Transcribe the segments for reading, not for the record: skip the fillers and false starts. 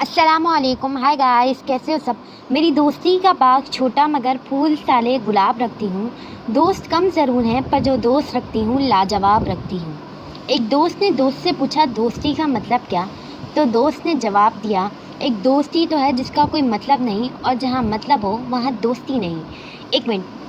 अस्सलामुअलैकुम। Hi guys, कैसे हो सब। मेरी दोस्ती का बाग छोटा मगर फूल साले गुलाब रखती हूँ। दोस्त कम ज़रूर हैं पर जो दोस्त रखती हूँ लाजवाब रखती हूँ। एक दोस्त ने दोस्त से पूछा दोस्ती का मतलब क्या, तो दोस्त ने जवाब दिया, एक दोस्ती तो है जिसका कोई मतलब नहीं और जहाँ मतलब हो वहाँ दोस्ती नहीं।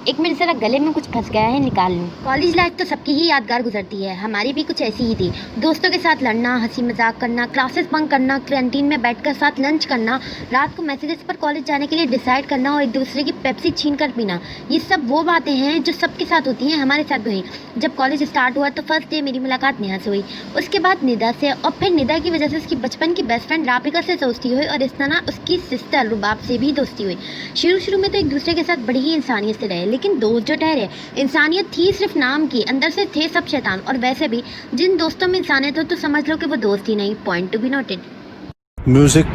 एक मिनट ज़रा गले में कुछ फंस गया है, निकाल लूँ। कॉलेज लाइफ तो सबकी ही यादगार गुजरती है, हमारी भी कुछ ऐसी ही थी। दोस्तों के साथ लड़ना, हंसी मजाक करना, क्लासेस बंक करना, कैंटीन में बैठकर साथ लंच करना, रात को मैसेजेस पर कॉलेज जाने के लिए डिसाइड करना और एक दूसरे की पेप्सी छीन कर पीना। ये सब वो बातें हैं जो सबके साथ होती हैं, हमारे साथ भी हुई। जब कॉलेज स्टार्ट हुआ तो फर्स्ट डे मेरी मुलाकात नेहा से हुई, उसके बाद निदा से, और फिर निदा की वजह से उसकी बचपन की बेस्ट फ्रेंड राबिका से दोस्ती हुई और इस तरह उसकी सिस्टर रुबाब से भी दोस्ती हुई। शुरू में तो एक दूसरे के साथ बड़ी ही इंसानियत से रहे, लेकिन दोस्त जो ठहरे, इंसानियत थी सिर्फ नाम की, अंदर से थे सब शैतान। और वैसे भी जिन दोस्तों में इंसानियत हो तो समझ लो कि वो दोस्त ही नहीं। Point to be noted. Music.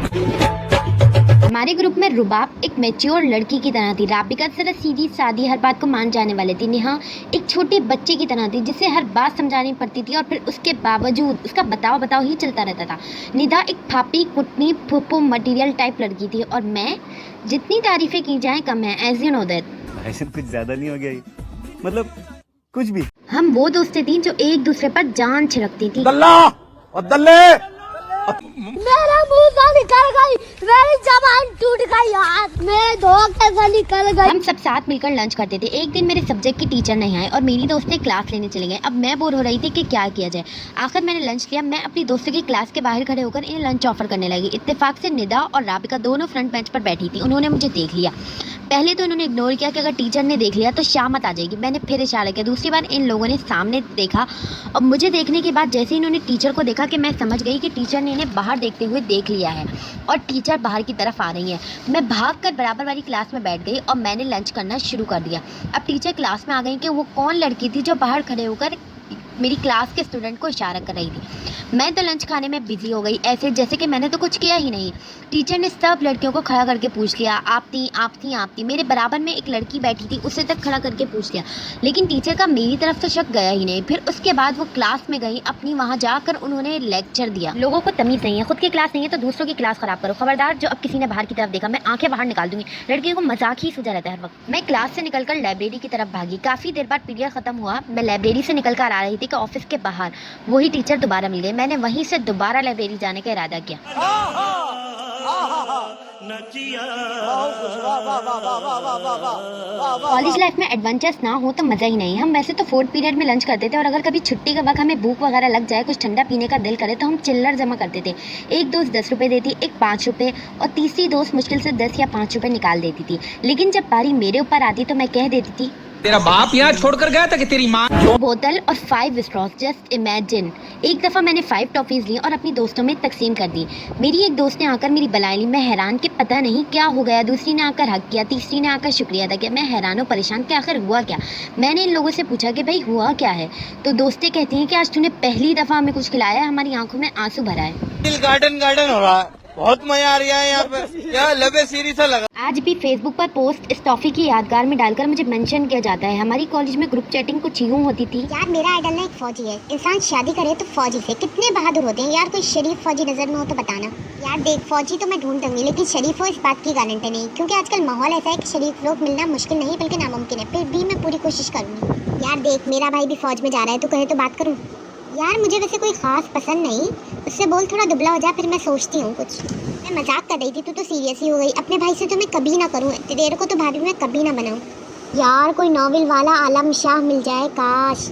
हमारे ग्रुप में रुबाब एक मैच्योर लड़की की तरह थी, राबिका जरा सीधी सादी हर बात को मान जाने वाली थी, नेहा एक छोटे बच्चे की तरह थी जिसे हर बात समझानी पड़ती थी और फिर उसके बावजूद उसका बताओ ही चलता रहता था। निदा एक फापी कुटनी फुप्पो मटेरियल टाइप लड़की थी और मैं, जितनी तारीफें की जाएं कम है, एज यू नो दैट। ऐसे कुछ ज्यादा नहीं हो गया ये? मतलब कुछ भी। हम वो दोस्तें थीं जो एक दूसरे पर जान छिड़कती थी। दल्ला और दल्ले। मेरा मुंह से निकल गई, मेरी जबान टूट गई यार, मेरे धोखे से निकल गई। हम सब साथ मिलकर लंच करते थे। एक दिन मेरे सब्जेक्ट की टीचर नहीं आए और मेरी दोस्तें क्लास लेने चले गए। अब मैं बोर हो रही थी कि क्या किया जाए। आखिर मैंने लंच लिया। मैं अपनी दोस्तों की क्लास के बाहर खड़े होकर इन्हें लंच ऑफर करने लगी। इत्तेफाक से निदा और राबिका दोनों फ्रंट बेंच पर बैठी थी। उन्होंने मुझे देख लिया। पहले तो इन्होंने इग्नोर किया कि अगर टीचर ने देख लिया तो शामत आ जाएगी। मैंने फिर इशारा किया। दूसरी बार इन लोगों ने सामने देखा और मुझे देखने के बाद जैसे इन्होंने टीचर को देखा कि मैं समझ गई कि टीचर ने इन्हें बाहर देखते हुए देख लिया है और टीचर बाहर की तरफ आ रही है। मैं भागकर बराबर वाली क्लास में बैठ गई और मैंने लंच करना शुरू कर दिया। अब टीचर क्लास में आ गई कि वो कौन लड़की थी जो बाहर खड़े होकर मेरी क्लास के स्टूडेंट को इशारा कर रही थी। मैं तो लंच खाने में बिजी हो गई, ऐसे जैसे कि मैंने तो कुछ किया ही नहीं। टीचर ने सब लड़कियों को खड़ा करके पूछ लिया, आप थी। मेरे बराबर में एक लड़की बैठी थी, उसे तक खड़ा करके पूछ लिया, लेकिन टीचर का मेरी तरफ तो शक गया ही नहीं। फिर उसके बाद वो क्लास में गई अपनी, वहाँ जाकर उन्होंने लेक्चर दिया। लोगों को तमीज़ नहीं है, खुद की क्लास नहीं है तो दूसरों की क्लास खराब करो। खबरदार, जो अब किसी ने बाहर की तरफ देखा मैं आंखें बाहर निकाल दूंगी। लड़कियों को मजाक ही सूझा रहता है हर वक्त। मैं क्लास से निकलकर लाइब्रेरी की तरफ भागी। काफ़ी देर बाद पीरियड खत्म हुआ। मैं लाइब्रेरी से निकल कर आ रही थी कि ऑफिस के बाहर वही टीचर दोबारा मिल गए। मैंने वहीं से दोबारा लाइब्रेरी जाने का इरादा किया। कॉलेज लाइफ में एडवेंचर्स ना हो तो मज़ा ही नहीं। हम वैसे तो फोर्थ पीरियड में लंच करते थे और अगर कभी छुट्टी का वक्त हमें भूख वगैरह लग जाए, कुछ ठंडा पीने का दिल करे तो हम चिल्लर जमा करते थे। एक दोस्त 10 रुपये देती, एक 5 रुपये और तीसरी दोस्त मुश्किल से 10 या 5 रुपये निकाल देती थी। लेकिन जब बारी मेरे ऊपर आती तो मैं कह देती थी, तेरा बाप यहाँ छोड़कर गया था कि तेरी माँ। बोतल और 5 स्ट्रॉस, जस्ट इमेजिन। एक दफ़ा मैंने 5 टॉफ़ीज़ ली और अपनी दोस्तों में तकसीम कर दी। मेरी एक दोस्त ने आकर मेरी बलाई ली। मैं हैरान कि पता नहीं क्या हो गया। दूसरी ने आकर हक किया, तीसरी ने आकर शुक्रिया अदा किया। मैं हैरान और परेशान कि आखिर हुआ क्या। मैंने इन लोगों से पूछा कि भाई हुआ क्या है, तो दोस्तें कहती हैं कि आज तूने पहली दफ़ा हमें कुछ खिलाया, हमारी आंखों में आंसू भरा है। गार्डन हो रहा है, बहुत मजा आ रहा है यहाँ पे, यहाँ लबे सीरी सा लगा। आज भी फेसबुक पर पोस्ट इस टॉफ़ी की यादगार में डालकर मुझे मेंशन किया जाता है। हमारी कॉलेज में ग्रुप चैटिंग कुछ यूँ होती थी, यार मेरा आइडल ना एक फौजी है। इंसान शादी करे तो फौजी से। कितने बहादुर होते हैं यार। कोई शरीफ फौजी नजर में हो तो बताना। यार देख, फौजी तो मैं ढूंढ दूंगी लेकिन शरीफ हो इस बात की गारंटी नहीं, क्योंकि आजकल माहौल ऐसा है कि शरीफ लोग मिलना मुश्किल नहीं बल्कि नामुमकिन है। फिर भी मैं पूरी कोशिश करूँगी। यार देख, मेरा भाई भी फौज में जा रहा है, तो कहे तो बात करूँ। यार मुझे वैसे कोई खास पसंद नहीं, उससे बोल थोड़ा दुबला हो जा, फिर मैं सोचती हूँ कुछ। मैं मजाक कर रही थी, तू तो सीरियस ही हो गई। अपने भाई से तो मैं कभी ना करूँ, तेरे को तो भाभी मैं कभी ना बनाऊँ। यार कोई नॉवेल वाला आलम शाह मिल जाए काश,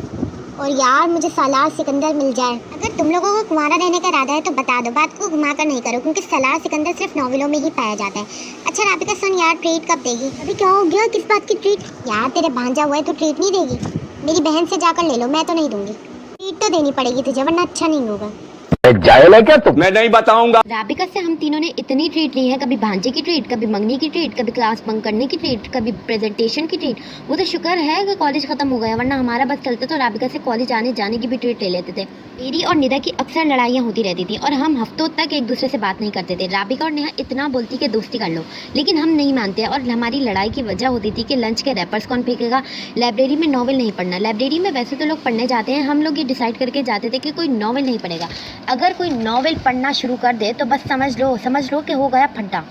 और यार मुझे सालार सिकंदर मिल जाए। अगर तुम लोगों को कुंवारा रहने का इरादा है तो बता दो, बात को घुमा कर नहीं करो, क्योंकि सालार सिकंदर सिर्फ नॉवेलों में ही पाया जाता है। अच्छा राबिका सुन यार, ट्रीट कब देगी? अभी क्या हो गया, किस बात की ट्रीट? यार तेरे भांजा हुआ है तो ट्रीट नहीं देगी? मेरी बहन से जाकर ले लो, मैं तो नहीं दूंगी। ट्रीट तो देनी पड़ेगी तुझे, वरना अच्छा नहीं होगा। जाएगा क्या तुम? मैं नहीं बताऊंगा। राबिका से हम तीनों ने इतनी ट्रीट ली है, कभी भांजे की ट्रीट, कभी मंगनी की ट्रीट, कभी क्लास बंक करने की ट्रीट, कभी प्रेजेंटेशन की ट्रीट। वो तो शुक्र है कि कॉलेज खत्म हो गया, वरना हमारा बस चलता तो राबिका से कॉलेज आने जाने की भी ट्रीट ले लेते थे। मेरी और निदा की अक्सर लड़ाइयाँ होती रहती थी और हम हफ्तों तक एक दूसरे से बात नहीं करते थे। राबिका और नेहा इतना बोलती कि दोस्ती कर लो, लेकिन हम नहीं मानते और हमारी लड़ाई की वजह होती थी कि लंच के रैपर्स कौन फेंकेगा, लाइब्रेरी में नॉवल नहीं पढ़ना। लाइब्रेरी में वैसे तो लोग पढ़ने जाते हैं, हम लोग ये डिसाइड करके जाते थे कि कोई नॉवल नहीं पढ़ेगा। अगर कोई नॉवेल पढ़ना शुरू कर दे तो बस समझ लो कि हो गया फड्डा।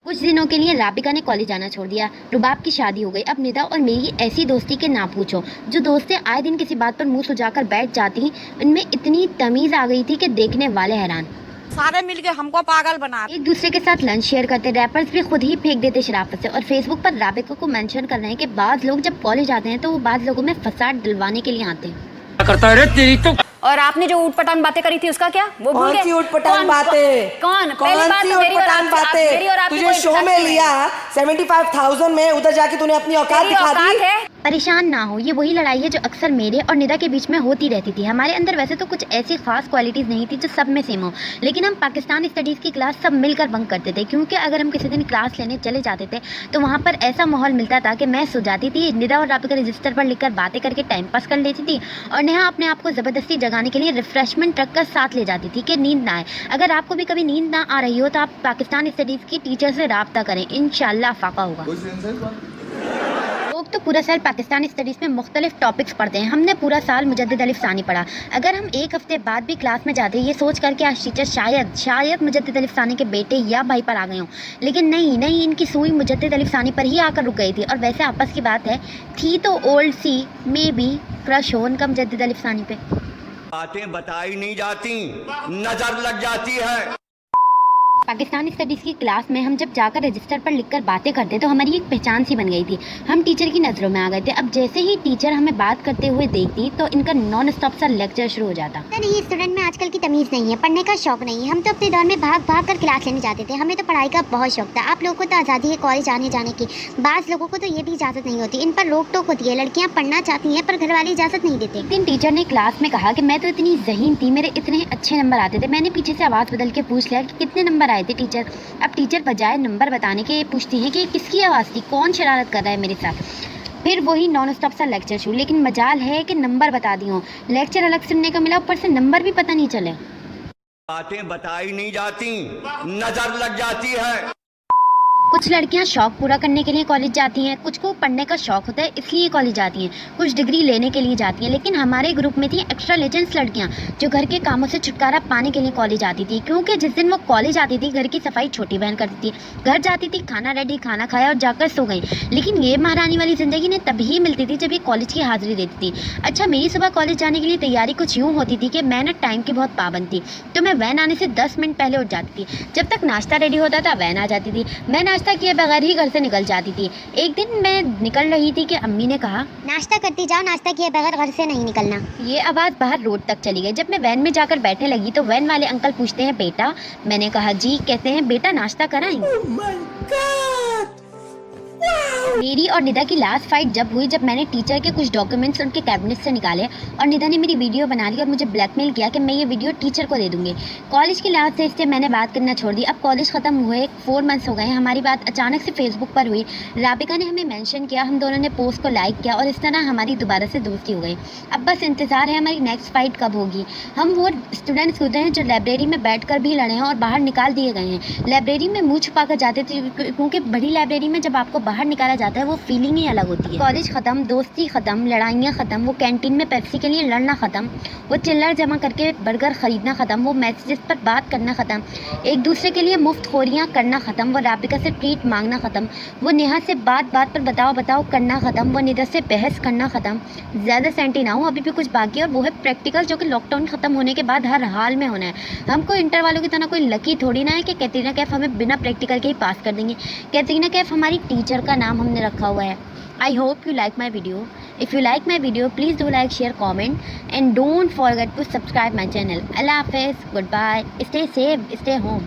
कुछ दिनों के लिए राबिका ने कॉलेज आना छोड़ दिया। रुबाब की शादी हो गई। अब निदा और मेरी ऐसी दोस्ती के ना पूछो। जो दोस्तें आए दिन किसी बात पर मुंह सुजाकर बैठ जाती, उनमें इतनी तमीज आ गई थी कि देखने वाले हैरान। सारे मिलके हमको पागल बना एक दूसरे के साथ लंच शेयर करते, रैपर्स भी खुद ही फेंक देते शराफत से, और फेसबुक पर राबिका को मेंशन कर रहे हैं कि बाज लोग जब कॉलेज आते हैं तो वो बाज लोगों में फसाद दिलवाने के लिए आते हैं। करता है तेरी तो। और आपने जो ऊटपटांग बातें करी थी उसका क्या? वो भूल गए? कौन सी ऊटपटांग बातें? कौन सी ऊटपटांग बातें? तुझे शो में लिया 75,000 में, उधर जाके तूने अपनी औकात दिखा दी। परेशान ना हो, ये वही लड़ाई है जो अक्सर मेरे और निदा के बीच में होती रहती थी। हमारे अंदर वैसे तो कुछ ऐसी खास क्वालिटीज़ नहीं थी जो सब में सेम हो, लेकिन हम पाकिस्तान स्टडीज़ की क्लास सब मिलकर बंक करते थे, क्योंकि अगर हम किसी दिन क्लास लेने चले जाते थे तो वहाँ पर ऐसा माहौल मिलता था कि मैं सो जाती थी, निदा और राबिका रजिस्टर पर लिखकर बातें करके टाइम पास कर लेती थी, और नेहा अपने आप को ज़बरदस्ती जगाने के लिए रिफ्रेशमेंट रख कर साथ ले जाती थी कि नींद ना आए। अगर आपको भी कभी नींद ना आ रही हो तो आप पाकिस्तान स्टडीज़ की टीचर से राब्ता करें, इंशाल्लाह फाका होगा। लोग तो पूरा साल पाकिस्तान स्टडीज़ में मुख्तलिफ टॉपिक्स पढ़ते हैं। हमने पूरा साल मुजद्दिद अलिफ सानी पढ़ा। अगर हम एक हफ्ते बाद भी क्लास में जाते ये सोच कर कि आज टीचर शायद मुजद्दिद अलिफ सानी के बेटे या भाई पर आ गए हों, लेकिन नहीं, इनकी सुई मुजद्दिद अलिफ सानी पर ही आकर रुक गई थी। और वैसे आपस की बात है, थी तो ओल्ड सी, मे बी क्रश हो उनका मुजद्दिद अलिफ सानी पे। बातें बताई नहीं जाती, नजर लग जाती है। पाकिस्तानी स्टडीज़ की क्लास में हम जब जाकर रजिस्टर पर लिखकर बातें करते तो हमारी एक पहचान सी बन गई थी। हम टीचर की नज़रों में आ गए थे। अब जैसे ही टीचर हमें बात करते हुए देखती तो इनका नॉन स्टॉप सा लेक्चर शुरू हो जाता। नहीं, स्टूडेंट में आजकल की तमीज़ नहीं है, पढ़ने का शौक नहीं है। हम तो अपने दौर में भाग कर क्लास लेने जाते थे। हमें तो पढ़ाई का बहुत शौक था। आप लोगों को तो आज़ादी है कॉलेज आने जाने की, बाज़ लोगों को तो ये भी इजाज़त नहीं होती। इन पर रोक टोक होती है। लड़कियाँ पढ़ना चाहती हैं पर घर वाले इजाज़त नहीं देते। एक दिन टीचर ने क्लास में कहा कि मैं तो इतनी ज़हीन थी, मेरे इतने अच्छे नंबर आते थे। मैंने पीछे से आवाज़ बदल के पूछ लिया कि कितने नंबर आए थे टीचर। अब टीचर बजाय नंबर बताने के पूछती हैं कि किसकी आवाज़ थी, कौन शरारत कर रहा है मेरे साथ। फिर वही नॉन स्टॉप सा लेक्चर शुरू, लेकिन मजाल है कि नंबर बता दी हूँ। लेक्चर अलग सुनने को मिला, ऊपर से नंबर भी पता नहीं चले। बातें बताई नहीं जाती, नजर लग जाती है। कुछ लड़कियां शौक पूरा करने के लिए कॉलेज जाती हैं, कुछ को पढ़ने का शौक होता है इसलिए कॉलेज जाती हैं, कुछ डिग्री लेने के लिए जाती हैं। लेकिन हमारे ग्रुप में थी एक्स्ट्रा लेजेंड्स लड़कियां जो घर के कामों से छुटकारा पाने के लिए कॉलेज आती थी, क्योंकि जिस दिन वो कॉलेज आती थी घर की सफाई छोटी बहन करती थी। घर जाती थी, खाना रेडी, खाना खाया और जाकर सो गई। लेकिन ये महारानी वाली ज़िंदगी ने तभी मिलती थी जब ये कॉलेज की हाज़िरी देती थी। अच्छा, मेरी सुबह कॉलेज जाने के लिए तैयारी कुछ यूँ होती थी कि मैं ना टाइम की बहुत पाबंद थी, तो मैं वैन आने से 10 मिनट पहले उठ जाती थी। जब तक नाश्ता रेडी होता था वैन आ जाती थी। मैं नाश्ता किए बगैर ही घर से निकल जाती थी। एक दिन मैं निकल रही थी कि अम्मी ने कहा, नाश्ता करती जाओ, नाश्ता किए बगैर घर से नहीं निकलना। ये आवाज़ बाहर रोड तक चली गई। जब मैं वैन में जाकर बैठने लगी तो वैन वाले अंकल पूछते हैं, बेटा? मैंने कहा जी। कहते हैं, बेटा नाश्ता कराएं? मेरी और निदा की लास्ट फाइट जब हुई, जब मैंने टीचर के कुछ डॉक्यूमेंट्स उनके कैबिनेट से निकाले और निदा ने मेरी वीडियो बना ली और मुझे ब्लैकमेल किया कि मैं ये वीडियो टीचर को दे दूंगी। कॉलेज की लास्ट डेट से मैंने बात करना छोड़ दी। अब कॉलेज ख़त्म हुए 4 मंथ्स हो गए हैं। हमारी बात अचानक से फेसबुक पर हुई। राबिका ने हमें मेंशन किया, हम दोनों ने पोस्ट को लाइक किया और इस तरह हमारी दोबारा से दोस्ती हो गई। अब बस इंतज़ार है हमारी नेक्स्ट फाइट कब होगी। हम वो स्टूडेंट्स होते हैं जो लाइब्रेरी में बैठ कर भी लड़े हैं और बाहर निकाल दिए गए हैं। लाइब्रेरी में मुँह छुपा कर जाते थे, क्योंकि बड़ी लाइब्रेरी में जब आपको बाहर निकाला जाता है वो फीलिंग ही अलग होती है। कॉलेज ख़त्म, दोस्ती ख़त्म, लड़ाइयाँ ख़त्म, वो कैंटीन में पेप्सी के लिए लड़ना ख़त्म, वो चिल्लर जमा करके बर्गर ख़रीदना ख़त्म, वो मैसेजेस पर बात करना ख़त्म, एक दूसरे के लिए मुफ्तखोरियाँ करना ख़त्म, वो राबिका से ट्रीट मांगना ख़त्म, वो नेहा से बात बात पर बताओ करना ख़त्म, वो निदा से बहस करना ख़त्म। ज़्यादा सेंटी ना हो, अभी भी कुछ बाकी है और वो है प्रैक्टिकल, जो कि लॉकडाउन ख़त्म होने के बाद हर हाल में होना है। हमको इंटर वालों की तरह कोई लकी थोड़ी ना है कि कैटरीना कैफ हमें बिना प्रैक्टिकल के ही पास कर देंगे। कैटरीना कैफ हमारी टीचर का नाम हमने रखा हुआ है। I hope you like my video. If you like my video, please do like, share, comment, and don't forget to subscribe my channel. Allah Hafiz. Goodbye. Stay safe. Stay home.